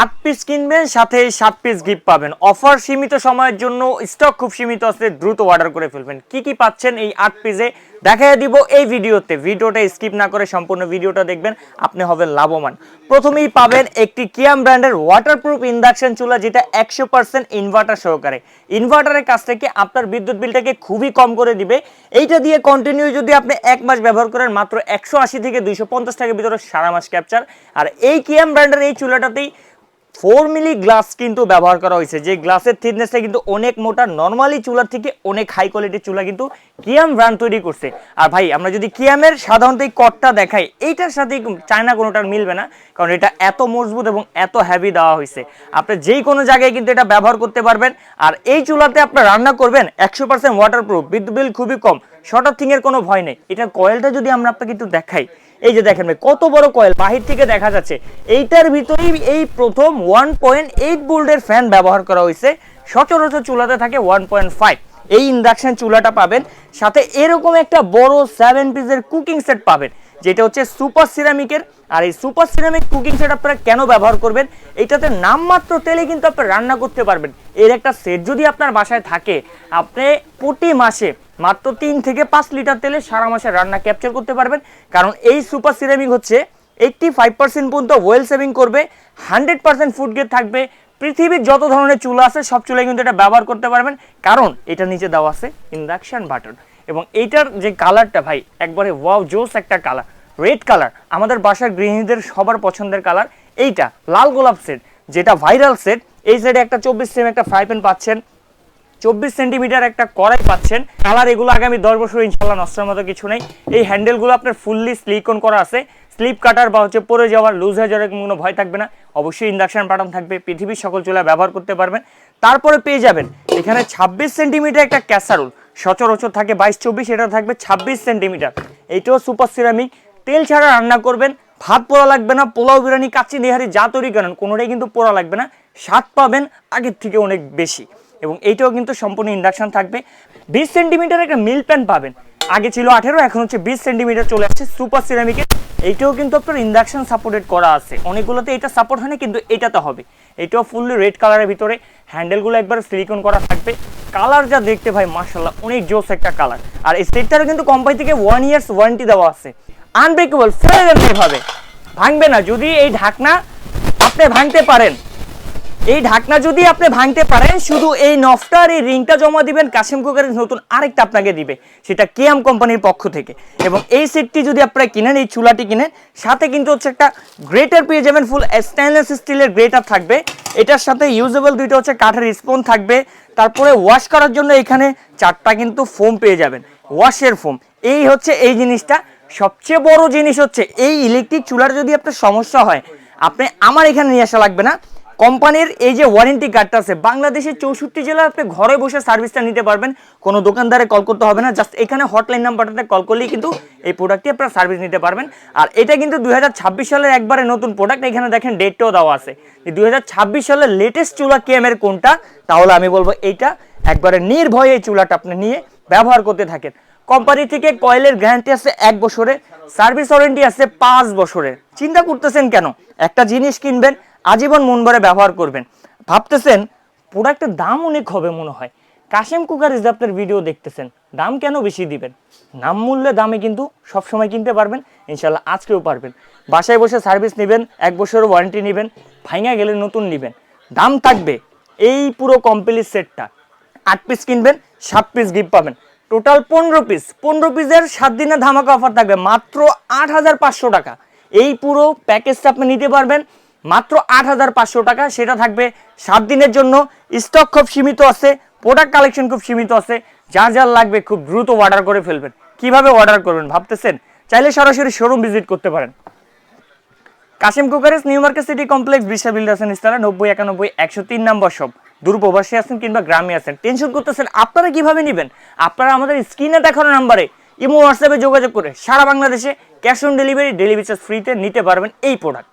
8 piece কিনবেন সাথে 7 piece gift পাবেন। অফার সীমিত সময়ের জন্য, স্টক খুব সীমিত আছে, দ্রুত অর্ডার করে ফেলবেন। কি কি পাচ্ছেন এই 8 পিসে দেখাই দিব এই ভিডিওতে। ভিডিওটা স্কিপ না করে সম্পূর্ণ ভিডিওটা দেখবেন, আপনি হবেন লাভবান। প্রথমেই পাবেন একটি কিয়াম ব্র্যান্ডের ওয়াটারপ্রুফ ইন্ডাকশন চুলা, যেটা 100% ইনভার্টার সহকারে। ইনভার্টারের কাছ থেকে আপনার বিদ্যুৎ বিলটাকে খুবই কম করে দিবে। এইটা দিয়ে কন্টিনিউ যদি আপনি 1 মাস ব্যবহার করেন, মাত্র 180 থেকে 250 টাকার ভিতরে সারা মাস ক্যাপচার। আর এই কিয়াম ব্র্যান্ডের এই চুলাটাতেই 4 মিলি গ্লাস কিন্তু ব্যবহার করা হয়েছে, যে গ্লাসের থিকনেসটা কিন্তু অনেক মোটা। নরমালি চুলার থেকে অনেক হাই কোয়ালিটির চুলা কিন্তু কিয়াম ব্র্যান্ড তৈরি করছে। আর ভাই আমরা যদি কিয়ামের সাধারণত এই কটটা দেখাই, এইটার সাথে চায়না কোনোটার মিলবে না, কারণ এটা এত মজবুত এবং এত হেভি দেওয়া হয়েছে। আপনি যেই কোনো জায়গায় কিন্তু এটা ব্যবহার করতে পারবেন। আর এই চুলাতে আপনি রান্না করবেন 100% ওয়াটারপ্রুফ, বিদ্যুৎ বিল খুবই কম, শর্ট অফ থিং এর কোনো ভয় নেই। এটার কয়েলটা যদি আমরা আপনাকে একটু দেখাই, এই যে দেখেন ভাই কত বড় কয়েল, বাহির থেকে দেখা যাচ্ছে। এইটার ভিতরেই এই প্রথম 1.8 ভোল্টের ফ্যান ব্যবহার করা হয়েছে। সচরাচর চুলাতে থাকে 1.5। এই ইন্ডাকশন চুলাটা পাবেন, সাথে এরকম একটা বড় 7 পিসের কুকিং সেট পাবেন, যেটা হচ্ছে সুপার সিরামিকের। আর এই সুপার সিরামিক কুকিং সেট আপনারা কেন ব্যবহার করবেন, এটাতে নামমাত্র তেলে কিন্তু আপনি রান্না করতে পারবেন। এর একটা সেট যদি আপনার বাসায় থাকে, আপনি প্রতি মাসে মাত্র 3 থেকে 5 লিটার তেলে সারা মাসে রান্না ক্যাপচার করতে পারবেন। কারণ এই সুপার সিরামিক হচ্ছে 85% পর্যন্ত ওয়েল সেভিং করবে, 100% ফুড গ্রেড থাকবে। পৃথিবীর যত ধরনের চুলা আছে সব চুলায় কিন্তু এটা ব্যবহার করতে পারবেন, কারণ এটা নিচে দেওয়া আছে ইন্ডাকশন বাটন। এবং এইটার যে কালারটা ভাই একবারে ওয়াও জোস একটা কালার, রেড কালার, আমাদের বাসার গৃহিণীদের সবার পছন্দের কালার। এইটা লাল গোলাপ সেট, যেটা ভাইরাল সেট। এই সেটে একটা 24 সেম একটা ফ্রাই প্যান পাচ্ছেন, 24 সেন্টিমিটার একটা কড়াই পাচ্ছেন। কালার এগুলো আগামী 10 বছর ইনশাল্লাহ নষ্টের মতো কিছু নেই। এই হ্যান্ডেলগুলো আপনার ফুললি সিলিকন করা আছে, স্লিপ কাটার বা হচ্ছে পরে যাওয়ার, লুজ হয়ে যাওয়ার কোনো ভয় থাকবে না। অবশ্যই ইন্ডাকশন বাটন থাকবে, পৃথিবীর সকল চুলা ব্যবহার করতে পারবেন। তারপরে পেয়ে যাবেন এখানে 26 সেন্টিমিটার একটা ক্যাসারোল, সচরাচর থাকে 22-24, এটা থাকবে 26 সেন্টিমিটার। এইটাও সুপার সিরামিক। তেল ছাড়া রান্না করবেন, ভাত পোড়া লাগবে না, পোলাও বিরিয়ানি কাচ্চি নেহারি যা তৈরি করেন কোনোটাই কিন্তু পোড়া লাগবে না, স্বাদ পাবেন আগের থেকে অনেক বেশি। এবং এইটাও কিন্তু সম্পূর্ণ ইন্ডাকশন থাকবে। 20 সেন্টিমিটার একটা মিল প্যান পাবেন, আগে ছিল 18, এখন হচ্ছে 20 সেন্টিমিটার চলে আসছে সুপার সিরামিকের। এইটাও কিন্তু আপনার ইন্ডাকশন সাপোর্টেড করা আছে, অনেকগুলোতে এটা সাপোর্ট হয় না, কিন্তু এটাতে হবে। এটাও ফুললি রেড কালারের ভিতরে, হ্যান্ডেলগুলো একবার সিলিকন করা থাকবে। কালার যা দেখতে ভাই মাশাআল্লাহ অনেক জোস একটা কালার। আর এই সেটটারও কিন্তু কোম্পানি থেকে 1 ইয়ার্স ওয়ারেন্টি দেওয়া আছে, আনব্রেকেবল, ফেলে দেন এভাবে, ভাঙবে না। যদি এই ঢাকনা আপনি ভাঙতে পারেন, এই ঢাকনা যদি আপনি ভাঙতে পারেন, শুধু এই নফটার এই রিংটা জমা দিবেন, কাশিম কুকারের নতুন আরেকটা আপনাকে দিবে, সেটা কিয়াম কোম্পানির পক্ষ থেকে। এবং এই সেটটি যদি আপনারা কিনেন, এই চুলাটি কিনেন, সাথে কিন্তু হচ্ছে একটা গ্রেটার পেয়ে যাবেন, ফুল স্টেনলেস স্টিলের গ্রেটার থাকবে। এটার সাথে ইউজেবল দুইটা হচ্ছে কাঠের স্পুন থাকবে। তারপরে ওয়াশ করার জন্য এখানে 4টা কিন্তু ফোম পেয়ে যাবেন, ওয়াশের ফোম। এই হচ্ছে এই জিনিসটা। সবচেয়ে বড় জিনিস হচ্ছে এই ইলেকট্রিক চুলার যদি আপনার সমস্যা হয়, আপনি আমার এখানে নিয়ে আসা লাগবে না। কোম্পানির এই যে ওয়ারেন্টি কার্ডটা আছে, বাংলাদেশের 64 জেলায় আপনি ঘরে বসে সার্ভিসটা নিতে পারবেন, কোনো দোকানদারে কল করতে হবে না। জাস্ট এখানে হটলাইন নাম্বারটাতে কল করলেই কিন্তু এই প্রোডাক্টটি আপনারা সার্ভিস নিতে পারবেন। আর এটা কিন্তু 2026 সালের একবারে নতুন প্রোডাক্ট। এখানে দেখেন ডেটটাও দেওয়া আছে, 2026 সালের লেটেস্ট চুলা কিয়ামের কোনটা, তাহলে আমি বলবো এইটা। একবারে নির্ভয়ে এই চুলাটা আপনি নিয়ে ব্যবহার করতে থাকেন। কোম্পানি থেকে কয়েলের গ্যারান্টি আছে 1 বছরের, সার্ভিস ওয়ারেন্টি আছে 5 বছরের। চিন্তা করতেছেন কেন, একটা জিনিস কিনবেন আজীবন মন ভরে ব্যবহার করবেন, ভাবতেছেন প্রোডাক্টের দাম অনেক হবে মনে হয়। কাশিম কুকার ইজ আপনার ভিডিও দেখতেছেন, দাম কেন বেশি দিবেন? নাম মূল্যে দামে কিন্তু সবসময় কিনতে পারবেন, ইনশাল্লাহ আজকেও পারবেন। বাসায় বসে সার্ভিস নেবেন, 1 বছরের ওয়ারেন্টি নেবেন, ভাঙা গেলে নতুন নেবেন। দাম থাকবে এই পুরো কমপ্লিট সেটটা 8 পিস কিনবেন 7 পিস গিফট পাবেন, টোটাল 15 পিস। 15 পিসের 7 দিনের ধামাকা অফার থাকবে মাত্র 8500 টাকা। এই পুরো প্যাকেজটা আপনি নিতে পারবেন মাত্র 8500 টাকা। সেটা থাকবে 7 দিনের জন্য। স্টক খুব সীমিত আছে, প্রোডাক্ট কালেকশন খুব সীমিত আছে, যার যার লাগবে খুব দ্রুত অর্ডার করে ফেলবেন। কিভাবে অর্ডার করবেন ভাবতেছেন? চাইলে সরাসরি শোরুম ভিজিট করতে পারেন। Kashim cookers, new market city complex, বিশ্বা বিল্ডার্স এন্ড ইস্তারা, 9091 103 শপ। দূরপ্রবাসী আছেন কিংবা গ্রামে আছেন, টেনশন করতেছেন আপনারা কিভাবে নেবেন? আপনারা আমাদের স্ক্রিনে দেখানো নাম্বারে ইমো হোয়াটসঅ্যাপে যোগাযোগ করে সারা বাংলাদেশে cash on delivery, delivery charge ফ্রিতে নিতে পারবেন এই প্রোডাক্ট।